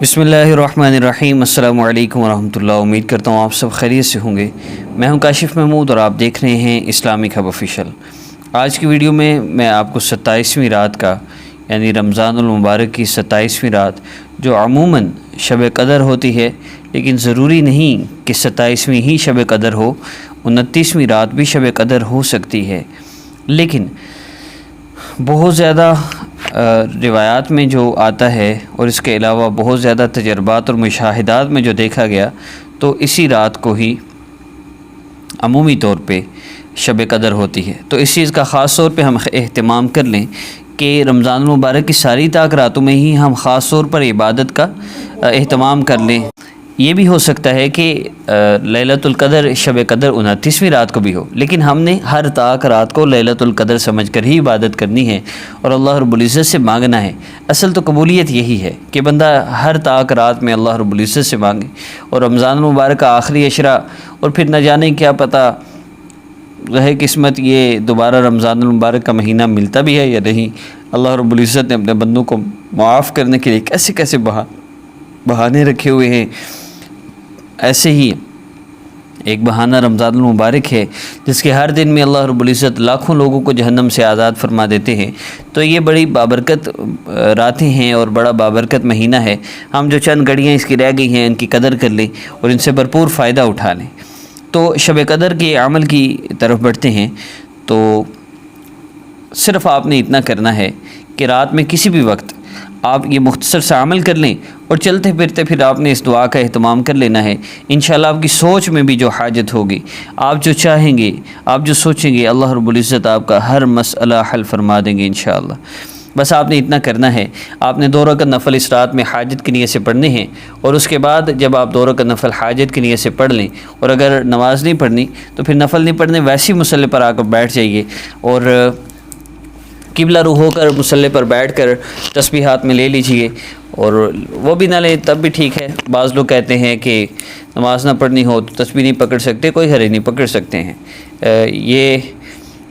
بسم اللہ الرحمن الرحیم۔ السلام علیکم ورحمۃ اللہ۔ امید کرتا ہوں آپ سب خیریت سے ہوں گے۔ میں ہوں کاشف محمود اور آپ دیکھ رہے ہیں اسلامک ہب آفیشیل۔ آج کی ویڈیو میں آپ کو 27ویں رات کا یعنی رمضان المبارک کی 27ویں رات جو عموماً شب قدر ہوتی ہے، لیکن ضروری نہیں کہ 27ویں ہی شب قدر ہو، 29ویں رات بھی شب قدر ہو سکتی ہے، لیکن بہت زیادہ روایات میں جو آتا ہے اور اس کے علاوہ بہت زیادہ تجربات اور مشاہدات میں جو دیکھا گیا تو اسی رات کو ہی عمومی طور پہ شب قدر ہوتی ہے۔ تو اس چیز کا خاص طور پہ ہم اہتمام کر لیں کہ رمضان المبارک کی ساری طاق راتوں میں ہی ہم خاص طور پر عبادت کا اہتمام کر لیں۔ یہ بھی ہو سکتا ہے کہ لیلۃ القدر شب قدر 29ویں رات کو بھی ہو، لیکن ہم نے ہر طاق رات کو لیلۃ القدر سمجھ کر ہی عبادت کرنی ہے اور اللہ رب العزت سے مانگنا ہے۔ اصل تو قبولیت یہی ہے کہ بندہ ہر طاق رات میں اللہ رب العزت سے مانگے، اور رمضان المبارک کا آخری عشرہ اور پھر نہ جانے کیا پتہ رہے قسمت یہ دوبارہ رمضان المبارک کا مہینہ ملتا بھی ہے یا نہیں۔ اللہ رب العزت نے اپنے بندوں کو معاف کرنے کے لیے کیسے کیسے بہانے رکھے ہوئے ہیں۔ ایسے ہی ایک بہانہ رمضان المبارک ہے جس کے ہر دن میں اللہ رب العزت لاکھوں لوگوں کو جہنم سے آزاد فرما دیتے ہیں۔ تو یہ بڑی بابرکت راتیں ہیں اور بڑا بابرکت مہینہ ہے۔ ہم جو چند گھڑیاں اس کی رہ گئی ہیں ان کی قدر کر لیں اور ان سے بھرپور فائدہ اٹھا لیں۔ تو شب قدر کے عمل کی طرف بڑھتے ہیں۔ تو صرف آپ نے اتنا کرنا ہے کہ رات میں کسی بھی وقت آپ یہ مختصر سا عمل کر لیں اور چلتے پھرتے پھر آپ نے اس دعا کا اہتمام کر لینا ہے۔ انشاءاللہ آپ کی سوچ میں بھی جو حاجت ہوگی، آپ جو چاہیں گے، آپ جو سوچیں گے، اللہ رب العزت آپ کا ہر مسئلہ حل فرما دیں گے انشاءاللہ۔ بس آپ نے اتنا کرنا ہے، آپ نے 2 رکعت نفل اس رات میں حاجت کی نیت سے پڑھنے ہیں، اور اس کے بعد جب آپ 2 رکعت نفل حاجت کی نیت سے پڑھ لیں، اور اگر نماز نہیں پڑھنی تو پھر نفل نہیں پڑھنے، ویسے ہی مصلی پر آ کر بیٹھ جائیے اور قبلہ رخ ہو کر مصلی پر بیٹھ کر تسبیح ہاتھ میں لے لیجئے، اور وہ بھی نہ لیں تب بھی ٹھیک ہے۔ بعض لوگ کہتے ہیں کہ نماز نہ پڑھنی ہو تو تسبیح نہیں پکڑ سکتے، کوئی حرج نہیں، پکڑ سکتے ہیں، یہ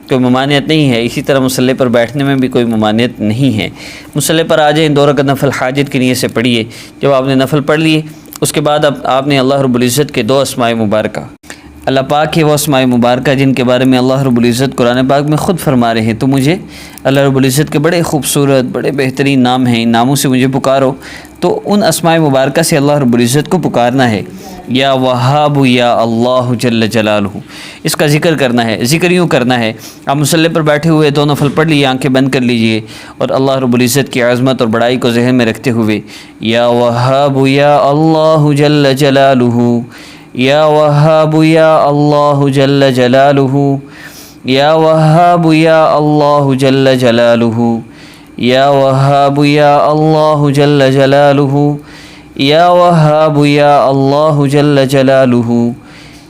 کوئی ممانعت نہیں ہے۔ اسی طرح مصلی پر بیٹھنے میں بھی کوئی ممانعت نہیں ہے۔ مصلی پر آ جائیں، 2 رکعت نفل حاجت کی نیت سے پڑھیے۔ جب آپ نے نفل پڑھ لیے اس کے بعد آپ نے اللہ رب العزت کے 2 اسماء مبارکہ، اللہ پاک کے وہ اسماء مبارکہ جن کے بارے میں اللہ رب العزت قرآن پاک میں خود فرما رہے ہیں، تو مجھے اللہ رب العزت کے بڑے خوبصورت بڑے بہترین نام ہیں، ان ناموں سے مجھے پکارو۔ تو ان اسماء مبارکہ سے اللہ رب العزت کو پکارنا ہے، یا وہاب یا اللہ جل جلالہ، اس کا ذکر کرنا ہے۔ ذکر یوں کرنا ہے، آپ مصلی پر بیٹھے ہوئے 2 نفل پڑھ لیے، آنکھیں بند کر لیجئے اور اللہ رب العزت کی عظمت اور بڑائی کو ذہن میں رکھتے ہوئے یا وہاب یا اللہ جل جلالہ، یا وہاب یا اللہ جل جلالہ، یا وہاب یا اللہ جل جلالہ، یا وہاب یا اللہ جل جلالہ، یا وہاب یا اللہ جل جلالہ،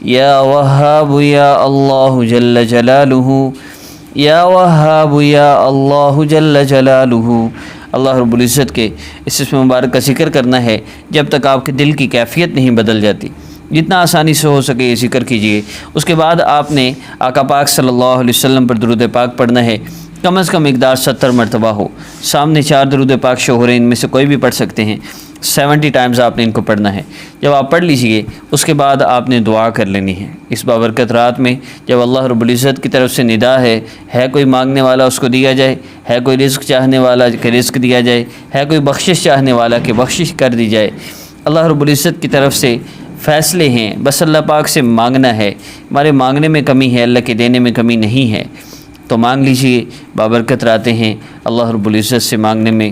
یا وہاب یا اللہ جل جلالہ، یا وہاب یا اللہ جل جلالہ۔ اللہ رب العزت کے اس اسم مبارک کا ذکر کرنا ہے جب تک آپ کے دل کی کیفیت نہیں بدل جاتی۔ جتنا آسانی سے ہو سکے یہ ذکر کیجیے۔ اس کے بعد آپ نے آقا پاک صلی اللہ علیہ وسلم پر درود پاک پڑھنا ہے، کم از کم مقدار 70 مرتبہ ہو۔ سامنے 4 درود پاک شو ہو رہے ہیں، ان میں سے کوئی بھی پڑھ سکتے ہیں، 70 ٹائمز آپ نے ان کو پڑھنا ہے۔ جب آپ پڑھ لیجئے اس کے بعد آپ نے دعا کر لینی ہے۔ اس بابرکت رات میں جب اللہ رب العزت کی طرف سے ندا ہے کوئی مانگنے والا اس کو دیا جائے، ہے کوئی رزق چاہنے والا کہ رزق دیا جائے، ہے کوئی بخشش چاہنے والا کہ بخشش کر دی جائے۔ اللہ رب العزت کی طرف سے فیصلے ہیں، بس اللہ پاک سے مانگنا ہے۔ ہمارے مانگنے میں کمی ہے، اللہ کے دینے میں کمی نہیں ہے، تو مانگ لیجئے۔ بابرکت راتیں ہیں، اللہ رب العزت سے مانگنے میں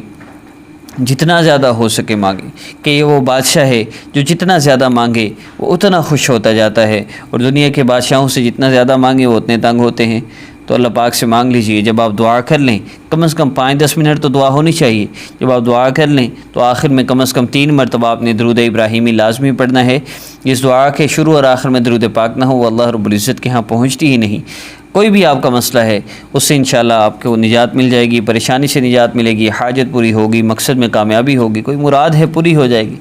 جتنا زیادہ ہو سکے مانگے، کہ یہ وہ بادشاہ ہے جو جتنا زیادہ مانگے وہ اتنا خوش ہوتا جاتا ہے، اور دنیا کے بادشاہوں سے جتنا زیادہ مانگے وہ اتنے تنگ ہوتے ہیں۔ تو اللہ پاک سے مانگ لیجئے۔ جب آپ دعا کر لیں کم از کم 5-10 منٹ تو دعا ہونی چاہیے۔ جب آپ دعا کر لیں تو آخر میں کم از کم 3 مرتبہ آپ نے درود ابراہیمی لازمی پڑھنا ہے۔ اس دعا کے شروع اور آخر میں درود پاک نہ ہو وہ اللہ رب العزت کے ہاں پہنچتی ہی نہیں۔ کوئی بھی آپ کا مسئلہ ہے اس سے انشاءاللہ آپ کو نجات مل جائے گی، پریشانی سے نجات ملے گی، حاجت پوری ہوگی، مقصد میں کامیابی ہوگی، کوئی مراد ہے پوری ہو جائے گی،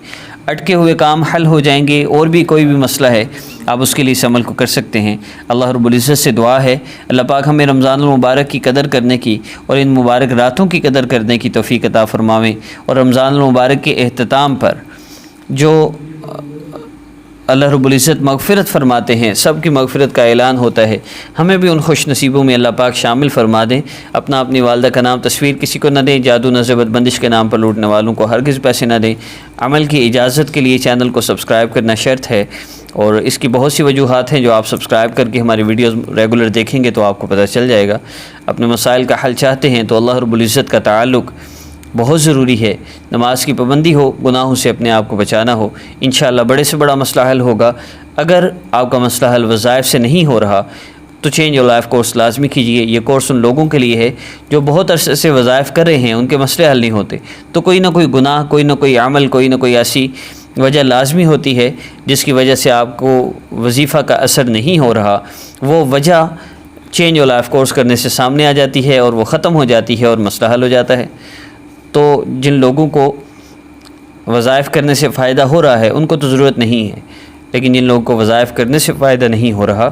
اٹکے ہوئے کام حل ہو جائیں گے، اور بھی کوئی بھی مسئلہ ہے آپ اس کے لیے اس عمل کو کر سکتے ہیں۔ اللہ رب العزت سے دعا ہے اللہ پاک ہمیں رمضان المبارک کی قدر کرنے کی اور ان مبارک راتوں کی قدر کرنے کی توفیق عطا فرماویں، اور رمضان المبارک کے اختتام پر جو اللہ رب العزت مغفرت فرماتے ہیں، سب کی مغفرت کا اعلان ہوتا ہے، ہمیں بھی ان خوش نصیبوں میں اللہ پاک شامل فرما دیں۔ اپنی والدہ کا نام تصویر کسی کو نہ دیں، جادو نظر بد بندش کے نام پر لوٹنے والوں کو ہرگز پیسے نہ دیں۔ عمل کی اجازت کے لیے چینل کو سبسکرائب کرنا شرط ہے، اور اس کی بہت سی وجوہات ہیں جو آپ سبسکرائب کر کے ہماری ویڈیوز ریگولر دیکھیں گے تو آپ کو پتہ چل جائے گا۔ اپنے مسائل کا حل چاہتے ہیں تو اللہ رب العزت کا تعلق بہت ضروری ہے، نماز کی پابندی ہو، گناہوں سے اپنے آپ کو بچانا ہو، انشاءاللہ بڑے سے بڑا مسئلہ حل ہوگا۔ اگر آپ کا مسئلہ حل وظائف سے نہیں ہو رہا تو چینج یور لائف کورس لازمی کیجیے۔ یہ کورس ان لوگوں کے لیے ہے جو بہت عرصے سے وظائف کر رہے ہیں، ان کے مسئلے حل نہیں ہوتے، تو کوئی نہ کوئی گناہ، کوئی نہ کوئی عمل، کوئی نہ کوئی ایسی وجہ لازمی ہوتی ہے جس کی وجہ سے آپ کو وظیفہ کا اثر نہیں ہو رہا۔ وہ وجہ چینج یور لائف کورس کرنے سے سامنے آ جاتی ہے اور وہ ختم ہو جاتی ہے اور مسئلہ حل ہو جاتا ہے۔ تو جن لوگوں کو وظائف کرنے سے فائدہ ہو رہا ہے ان کو تو ضرورت نہیں ہے، لیکن جن لوگوں کو وظائف کرنے سے فائدہ نہیں ہو رہا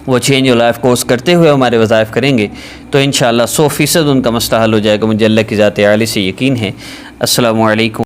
وہ چینج یور لائف کورس کرتے ہوئے ہمارے وظائف کریں گے تو انشاءاللہ 100% ان کا مسئلہ حل ہو جائے گا۔ مجھے اللہ کی ذات عالی سے یقین ہے۔ السلام علیکم۔